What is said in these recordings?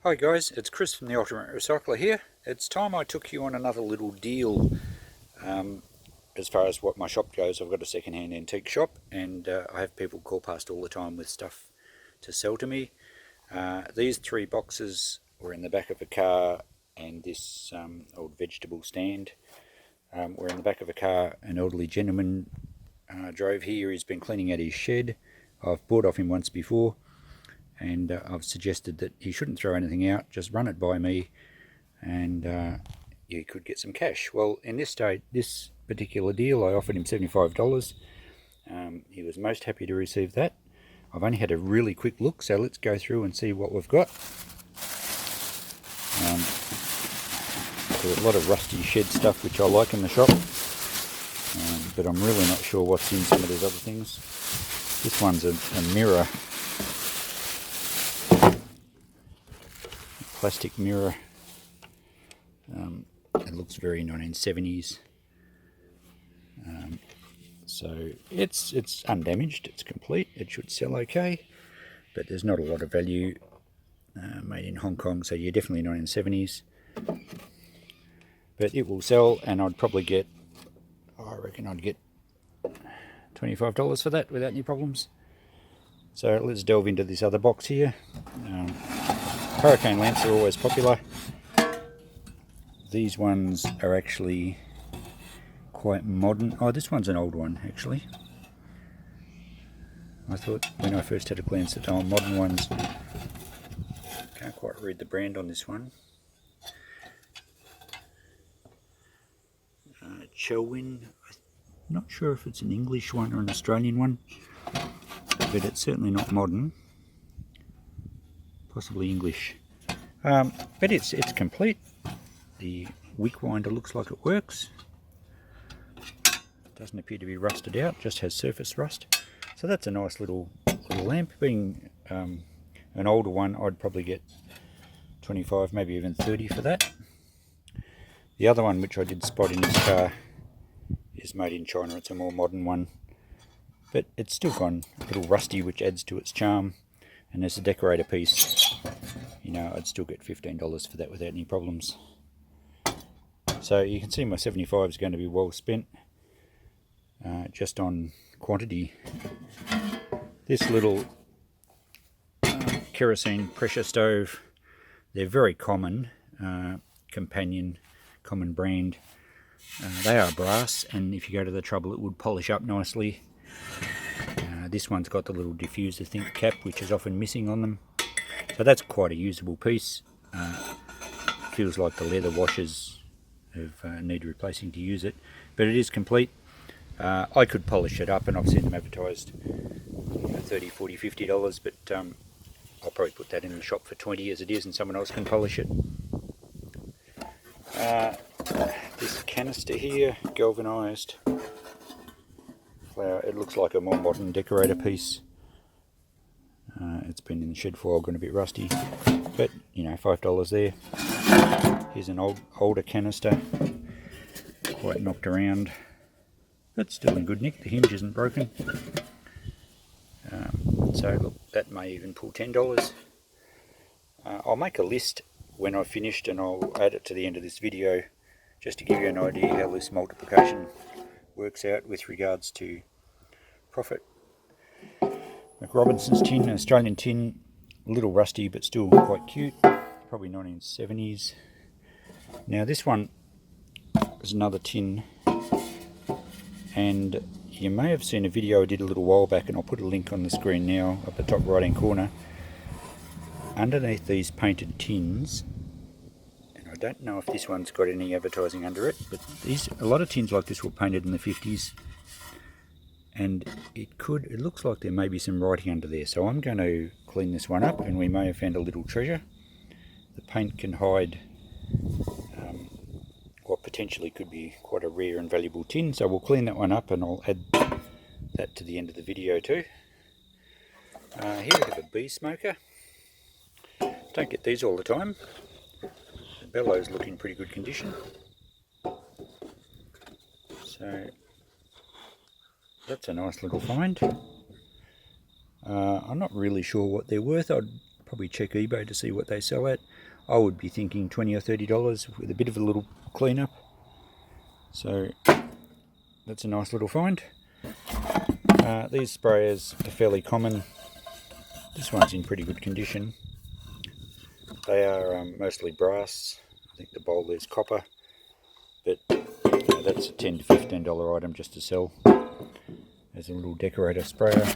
Hi guys, it's Chris from the Ultimate Recycler here. It's time I took you on another little deal. As far as what my shop goes, I've got a second-hand antique shop, and I have people call past all the time with stuff to sell to me. These three boxes were in the back of a car, and this old vegetable stand were in the back of a car. An elderly gentleman drove here. He's been cleaning out his shed. I've bought off him once before, and I've suggested that he shouldn't throw anything out, just run it by me, and you could get some cash. Well, in this particular deal, I offered him $75. He was most happy to receive that. I've only had a really quick look, so let's go through and see what we've got. There's a lot of rusty shed stuff which I like in the shop, but I'm really not sure what's in some of these other things. This one's a mirror. Plastic mirror. It looks very 1970s. So it's undamaged, it's complete, it should sell okay, but there's not a lot of value. Made in Hong Kong, so you're definitely 1970s. But it will sell, and I'd probably get, I reckon I'd get $25 for that without any problems. So let's delve into this other box here. Hurricane lamps are always popular. These ones are actually quite modern. Oh, this one's an old one actually. I thought when I first had a glance at the modern ones. Can't quite read the brand on this one. Chelwin. I'm not sure if it's an English one or an Australian one, but it's certainly not modern. Possibly English. But it's complete. The wick winder looks like it works. Doesn't appear to be rusted out, just has surface rust. So that's a nice little lamp. Being an older one, I'd probably get 25, maybe even 30 for that. The other one which I did spot in this car is made in China. It's a more modern one, but it's still gone a little rusty, which adds to its charm. And as a decorator piece, you know, I'd still get $15 for that without any problems. So you can see my 75 is going to be well spent, just on quantity. This little kerosene pressure stove, they're very common, Companion, common brand. They are brass, and if you go to the trouble it would polish up nicely. This one's got the little diffuser think cap, which is often missing on them. So that's quite a usable piece. Feels like the leather washers need replacing to use it, but it is complete. I could polish it up, and I've seen them advertised $30, $40, $50, but I'll probably put that in the shop for 20 as it is, and someone else can polish it. This canister here, galvanized flower, it looks like a more modern decorator piece. It's been in the shed for a while, gone a bit rusty, but you know, $5 there. Here's an older canister, quite knocked around, but still in good nick. The hinge isn't broken. So look, that may even pull $10. I'll make a list when I've finished, and I'll add it to the end of this video, just to give you an idea how this multiplication works out with regards to profit. McRobinson's tin, an Australian tin, a little rusty but still quite cute, probably 1970s. Now this one is another tin, and you may have seen a video I did a little while back, and I'll put a link on the screen now up the top right hand corner. Underneath these painted tins, and I don't know if this one's got any advertising under it, but a lot of tins like this were painted in the 50s, and it looks like there may be some writing under there, so I'm going to clean this one up, and we may have found a little treasure. The paint can hide what potentially could be quite a rare and valuable tin, so we'll clean that one up, and I'll add that to the end of the video too. Here we have a bee smoker. Don't get these all the time. The bellows look in pretty good condition. So that's a nice little find. I'm not really sure what they're worth. I'd probably check eBay to see what they sell at. I would be thinking $20 or $30 with a bit of a little cleanup. So that's a nice little find. These sprayers are fairly common. This one's in pretty good condition. They are mostly brass. I think the bowl is copper, but that's a $10 to $15 item just to sell as a little decorator sprayer.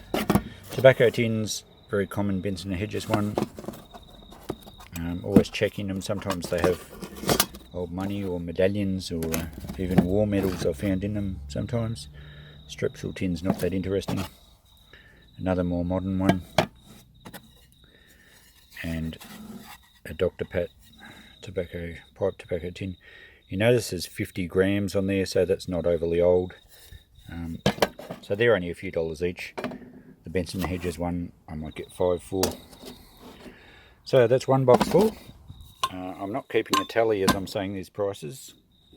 Tobacco tins, very common, Benson & Hedges one. Always checking them. Sometimes they have old money or medallions or even war medals are found in them sometimes. Strepsil tin's not that interesting. Another more modern one. And a Dr. Pat pipe tobacco tin. You notice there's 50 grams on there, so that's not overly old. So they're only a few dollars each. The Benson & Hedges one I might get 5 for. So that's one box full. I'm not keeping a tally as I'm saying these prices,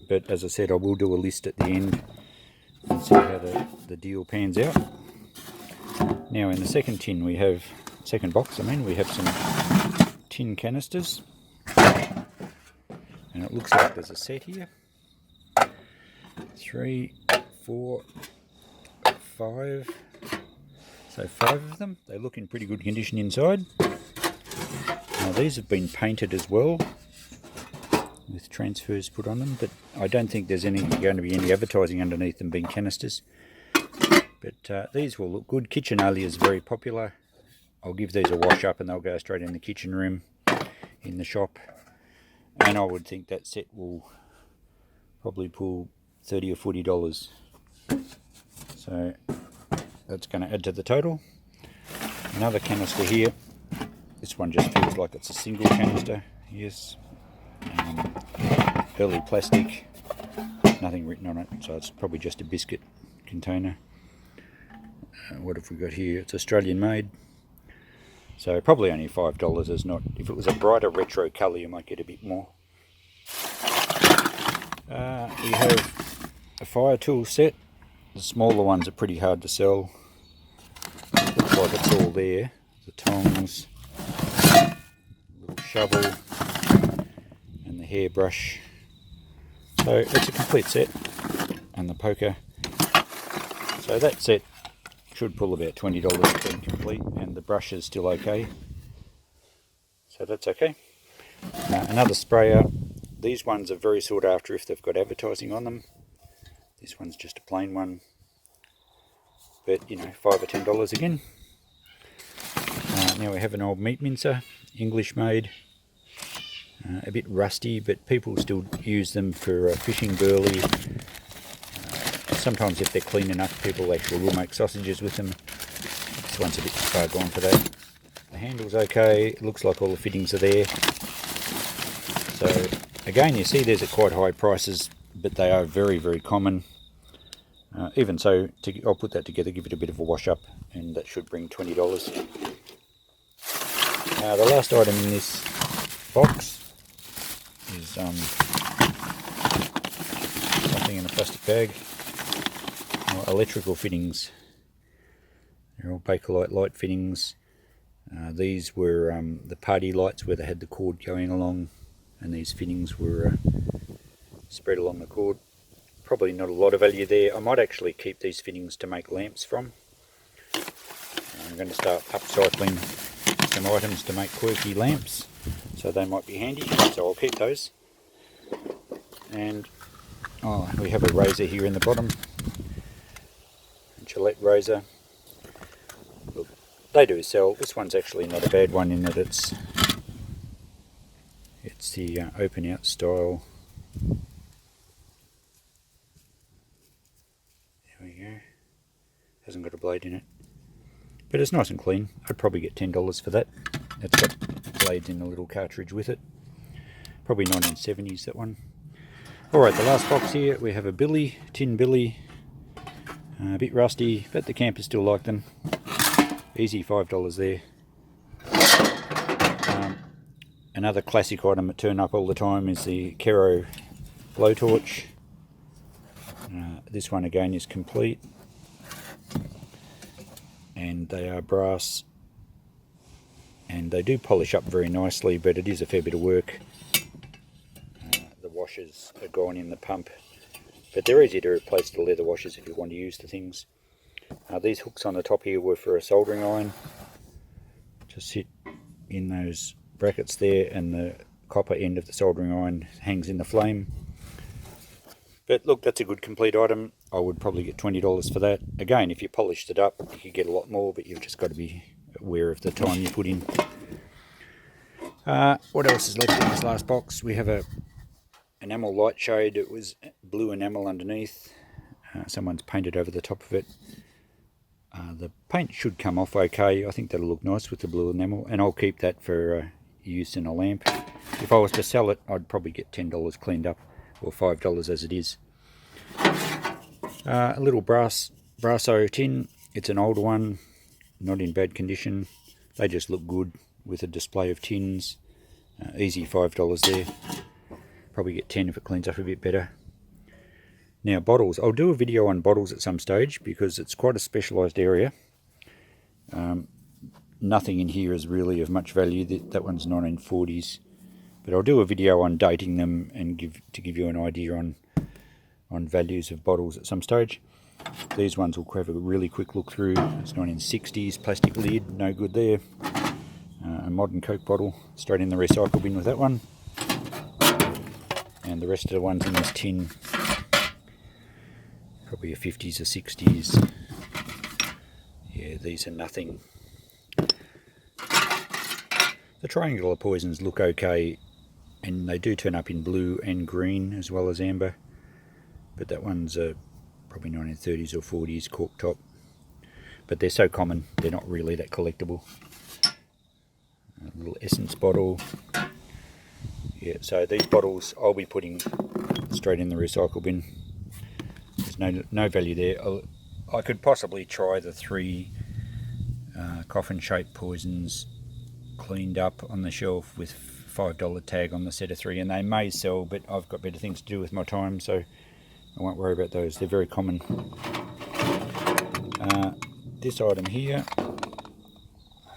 but as I said, I will do a list at the end and see how the deal pans out. Now in the second box, we have some tin canisters, and it looks like there's a set here. 3, 4, 5. So 5 of them. They look in pretty good condition inside. Now these have been painted as well with transfers put on them, but I don't think there's going to be any advertising underneath them being canisters. But these will look good. Kitchenalia is very popular. I'll give these a wash up and they'll go straight in the kitchen room in the shop. And I would think that set will probably pull $30 or $40. So that's going to add to the total. Another canister here. This one just feels like it's a single canister. Yes. Early plastic. Nothing written on it, so it's probably just a biscuit container. What have we got here? It's Australian made. So probably only $5. Is not. If it was a brighter retro colour, you might get a bit more. We have a fire tool set. The smaller ones are pretty hard to sell. Looks like it's all there. The tongs, little shovel, and the hairbrush. So it's a complete set, and the poker. So that set should pull about $20 being complete, and the brush is still okay. So that's okay. Another sprayer. These ones are very sought after if they've got advertising on them. This one's just a plain one, but you know, $5 or $10 again. Now we have an old meat mincer, English made, a bit rusty, but people still use them for fishing burley. Sometimes if they're clean enough, people actually will make sausages with them. This one's a bit far gone for that. The handle's okay, it looks like all the fittings are there. So again, you see these at quite high prices, but they are very, very common. Even so, I'll put that together, give it a bit of a wash up, and that should bring $20. The last item in this box is something in a plastic bag. Electrical fittings. They're all Bakelite light fittings. These were the party lights where they had the cord going along, and these fittings were spread along the cord. Probably not a lot of value there. I might actually keep these fittings to make lamps from. I'm going to start upcycling some items to make quirky lamps, so they might be handy, so I'll keep those. And we have a razor here in the bottom, a Gillette razor. Look, they do sell. This one's actually not a bad one in that it's the open out style. There we go. Hasn't got a blade in it, but it's nice and clean. I'd probably get $10 for that. It's got blades in a little cartridge with it. Probably 1970s, that one. Alright, the last box here, we have a billy, tin billy. A bit rusty, but the campers still like them. Easy $5 there. Another classic item that turn up all the time is the Kero blowtorch. This one again is complete. And they are brass and they do polish up very nicely, but it is a fair bit of work. The washers are gone in the pump, but they're easy to replace the leather washers if you want to use the things. These hooks on the top here were for a soldering iron, just sit in those brackets there, and the copper end of the soldering iron hangs in the flame. But look, that's a good complete item. I would probably get $20 for that. Again, if you polished it up, you could get a lot more, but you've just got to be aware of the time you put in. What else is left in this last box? We have a enamel light shade. It was blue enamel underneath. Someone's painted over the top of it. The paint should come off okay. I think that'll look nice with the blue enamel, and I'll keep that for use in a lamp. If I was to sell it, I'd probably get $10 cleaned up, or $5 as it is. A little Brasso tin. It's an older one, not in bad condition. They just look good with a display of tins. Easy $5 there. Probably get 10 if it cleans up a bit better. Now bottles. I'll do a video on bottles at some stage because it's quite a specialised area. Nothing in here is really of much value. That one's 1940s. But I'll do a video on dating them and give you an idea on values of bottles at some stage. These ones will have a really quick look through. It's 1960s, plastic lid, no good there. A modern Coke bottle, straight in the recycle bin with that one. And the rest of the ones in this tin, probably a 50s or 60s. Yeah, these are nothing. The triangular poisons look okay, and they do turn up in blue and green as well as amber, but that one's probably 1930s or 40s cork top, but they're so common they're not really that collectible. A little essence bottle. Yeah, so these bottles I'll be putting straight in the recycle bin. There's no value there. I could possibly try the 3 coffin shaped poisons cleaned up on the shelf with $5 tag on the set of 3, and they may sell, but I've got better things to do with my time, so I won't worry about those. They're very common. This item here,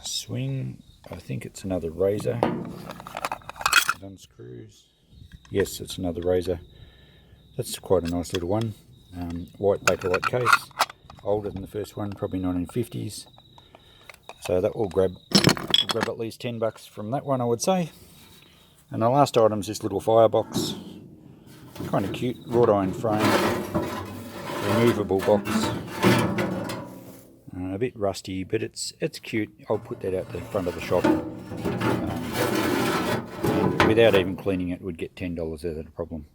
swing, I think it's another razor. It unscrews. Yes, it's another razor. That's quite a nice little one. White Bakelite case, older than the first one, probably 1950s. So that will grab at least $10 from that one, I would say. And the last item is this little firebox. Kind of cute, wrought iron frame, removable box. A bit rusty, but it's cute. I'll put that out the front of the shop. And without even cleaning it, would get $10 out of the problem.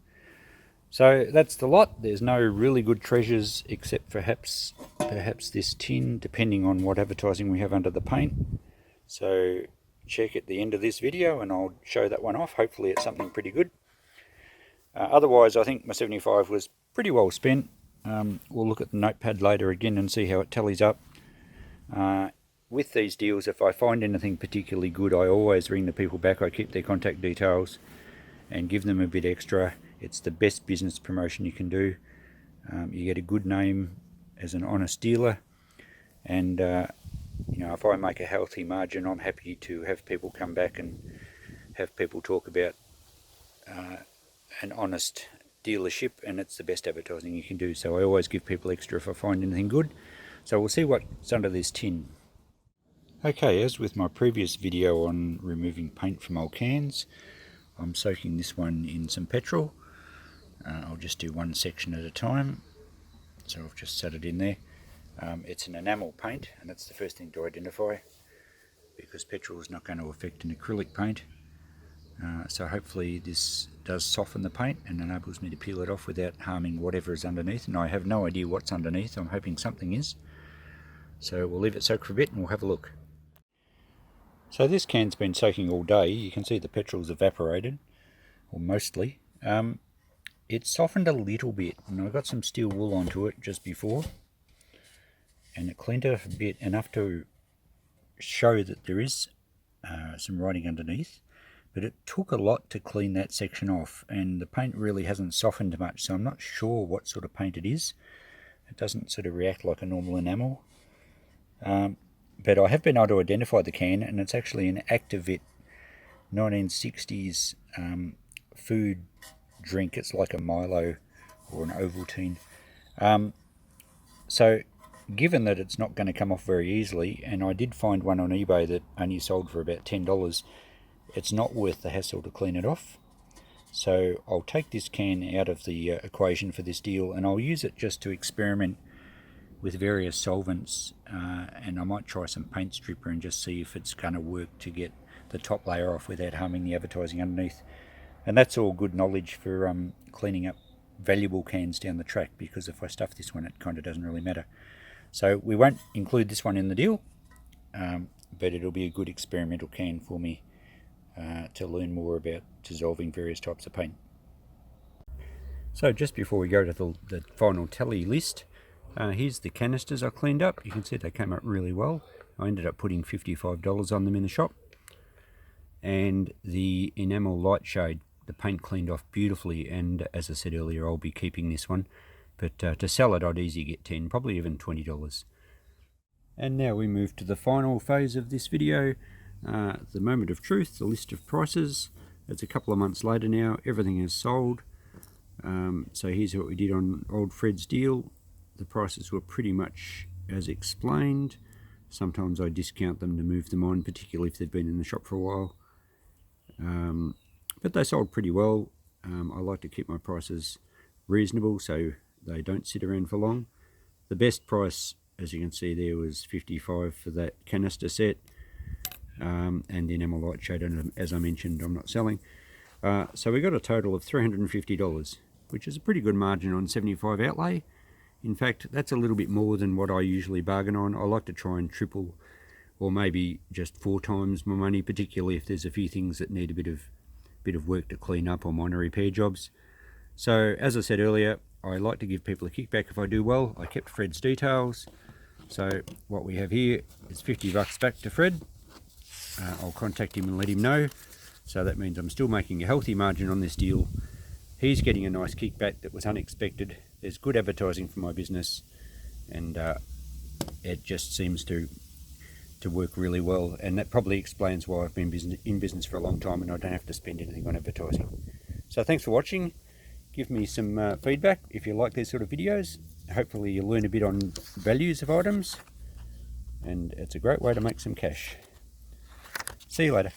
So that's the lot. There's no really good treasures except perhaps this tin, depending on what advertising we have under the paint. So check at the end of this video and I'll show that one off. Hopefully it's something pretty good. Otherwise, I think my 75 was pretty well spent. We'll look at the notepad later again and see how it tallies up. With these deals, if I find anything particularly good, I always ring the people back. I keep their contact details and give them a bit extra. It's the best business promotion you can do. You get a good name as an honest dealer, and you know, if I make a healthy margin, I'm happy to have people come back and have people talk about an honest dealership, and it's the best advertising you can do. So I always give people extra if I find anything good. So we'll see what's under this tin. Okay, as with my previous video on removing paint from old cans, I'm soaking this one in some petrol. I'll just do one section at a time. So I've just set it in there. It's an enamel paint, and that's the first thing to identify, because petrol is not going to affect an acrylic paint. So hopefully this does soften the paint and enables me to peel it off without harming whatever is underneath, and I have no idea what's underneath. I'm hoping something is. So we'll leave it soak for a bit and we'll have a look. So this can's been soaking all day. You can see the petrol's evaporated, or mostly. It softened a little bit, and I got some steel wool onto it just before, and it cleaned it off a bit, enough to show that there is some writing underneath, but it took a lot to clean that section off, and the paint really hasn't softened much, so I'm not sure what sort of paint it is. It doesn't sort of react like a normal enamel. but I have been able to identify the can, and it's actually an Activit 1960s food drink. It's like a Milo or an Ovaltine. So given that it's not going to come off very easily, and I did find one on eBay that only sold for about $10, it's not worth the hassle to clean it off. So I'll take this can out of the equation for this deal, and I'll use it just to experiment with various solvents, and I might try some paint stripper and just see if it's going to work to get the top layer off without harming the advertising underneath. And that's all good knowledge for cleaning up valuable cans down the track, because if I stuff this one, it kind of doesn't really matter. So we won't include this one in the deal, but it'll be a good experimental can for me to learn more about dissolving various types of paint. So just before we go to the final tally list, here's the canisters I cleaned up. You can see they came up really well. I ended up putting $55 on them in the shop. And the enamel light shade, the paint cleaned off beautifully, and as I said earlier, I'll be keeping this one. But to sell it, I'd easily get 10, probably even $20. And now we move to the final phase of this video, the moment of truth, the list of prices. It's a couple of months later now, everything is sold. So here's what we did on Old Fred's deal. The prices were pretty much as explained. Sometimes I discount them to move them on, particularly if they've been in the shop for a while. But they sold pretty well. I like to keep my prices reasonable so they don't sit around for long. The best price, as you can see there, was $55 for that canister set, and the enamel light shade, as I mentioned, I'm not selling. So we got a total of $350, which is a pretty good margin on $75 outlay. In fact, that's a little bit more than what I usually bargain on. I like to try and triple or maybe just 4 times my money, particularly if there's a few things that need a bit of work to clean up or minor repair jobs. So as I said earlier, I like to give people a kickback if I do well. I kept Fred's details. So what we have here is $50 back to Fred. I'll contact him and let him know. So that means I'm still making a healthy margin on this deal. He's getting a nice kickback that was unexpected. There's good advertising for my business, and it just seems to work really well, and that probably explains why I've been in business for a long time and I don't have to spend anything on advertising. So thanks for watching. Give me some feedback if you like these sort of videos. Hopefully you'll learn a bit on values of items, and it's a great way to make some cash. See you later.